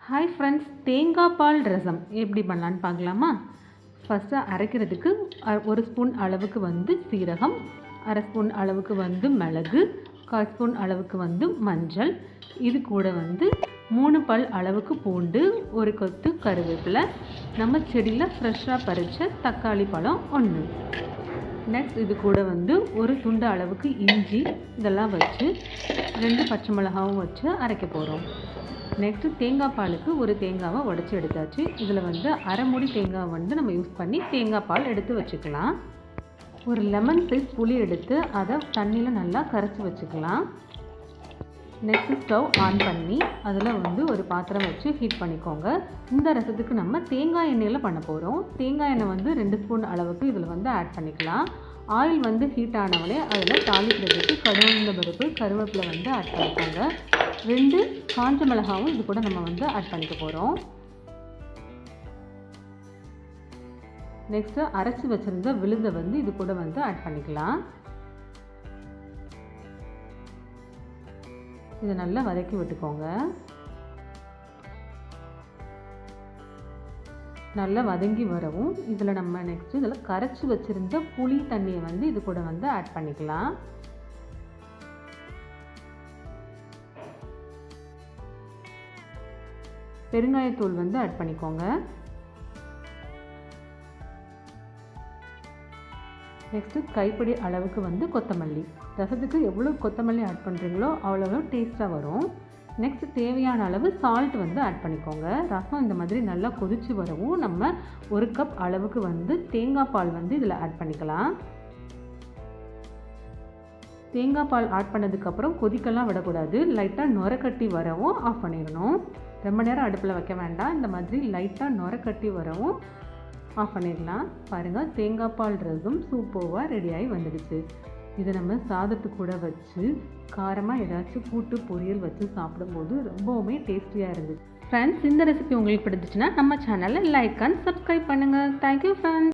Hi friends, தேங்காய் பால் ரசம் எப்படி பண்ணலான்னு பார்க்கலாமா? ஃபஸ்ட்டு அரைக்கிறதுக்கு 1 ஸ்பூன் அளவுக்கு சீரகம், 1/2 ஸ்பூன் அளவுக்கு மிளகு, 1/4 ஸ்பூன் அளவுக்கு மஞ்சள், இது கூட 3 பல் அளவுக்கு பூண்டு, 1 கொத்து கருவேப்பிலை, நம்ம செடியில் ஃப்ரெஷ்ஷாக பறித்த தக்காளி பழம் 1. நெக்ஸ்ட் இது கூட 1 துண்டு அளவுக்கு இஞ்சி, இதெல்லாம் வச்சு 2 பச்சை மிளகாவும் வச்சு அரைக்க போகிறோம். நெக்ஸ்ட்டு தேங்காய் பாலுக்கு ஒரு தேங்காவை உடச்சி எடுத்தாச்சு. இதில் அரை மூடி தேங்காய் நம்ம யூஸ் பண்ணி தேங்காய் பால் எடுத்து வச்சுக்கலாம். ஒரு லெமன் சைஸ் புளி எடுத்து அதை தண்ணியில் நல்லா கரைச்சி வச்சுக்கலாம். நெக்ஸ்ட்டு ஸ்டவ் ஆன் பண்ணி அதில் ஒரு பாத்திரம் வச்சு ஹீட் பண்ணிக்கோங்க. இந்த ரசத்துக்கு நம்ம தேங்காய் எண்ணெயில் பண்ண போகிறோம். தேங்காய் எண்ணெய் 2 ஸ்பூன் அளவுக்கு இதில் ஆட் பண்ணிக்கலாம். ஆயில் ஹீட் ஆனவனே அதில் தாளிக்கிறதுக்கு கடுகு பருப்பு, கருவேப்பிலை ஆட் பண்ணிக்கோங்க. 2 காஞ்ச மிளகாவும் இது கூட நம்ம ஆட் பண்ணிக்க போகிறோம். நெக்ஸ்ட்டு அரைச்சி வச்சுருந்த விழுதை இது கூட ஆட் பண்ணிக்கலாம். இதை நல்லா வதக்கி விட்டுக்கோங்க. நல்லா வதங்கி வரவும் இதில் நம்ம நெக்ஸ்ட்டு இதில் கரைச்சி வச்சுருந்த புளி தண்ணியை இது கூட ஆட் பண்ணிக்கலாம். பெருங்காயத்தூள் ஆட் பண்ணிக்கோங்க. நெக்ஸ்ட்டு கைப்பிடி அளவுக்கு கொத்தமல்லி. ரசத்துக்கு எவ்வளோ கொத்தமல்லி ஆட் பண்ணுறீங்களோ அவ்வளோ டேஸ்ட்டாக வரும். நெக்ஸ்ட் தேவையான அளவு சால்ட் ஆட் பண்ணிக்கோங்க. ரசம் இந்த மாதிரி நல்லா கொதித்து வரவும் நம்ம 1 கப் அளவுக்கு தேங்காய் பால் இதில் ஆட் பண்ணிக்கலாம். தேங்காய் பால் ஆட் பண்ணதுக்கப்புறம் கொதிக்கலாம் விடக்கூடாது. லைட்டாக நுரக்கட்டி வரவும் ஆஃப் பண்ணிடணும். ரொம்ப நேரம் அடுப்பில் வைக்க வேண்டாம். இந்த மாதிரி லைட்டாக நுரக்கட்டி வரவும் ஆஃப் பண்ணிடலாம். பாருங்கள், தேங்காய் பால் ரசம் சூப்பராக ரெடியாகி வந்துடுச்சு. இதை நம்ம சாதத்து கூட வச்சு காரமாக ஏதாச்சும் கூட்டு பொரியல் வச்சு சாப்பிடும்போது ரொம்பவுமே டேஸ்டியாக இருந்துச்சு. ஃப்ரெண்ட்ஸ், இந்த ரெசிபி உங்களுக்கு பிடிச்சிச்சுன்னா நம்ம சேனலை லைக் அண்ட் சப்ஸ்கிரைப் பண்ணுங்கள். Thank you friends.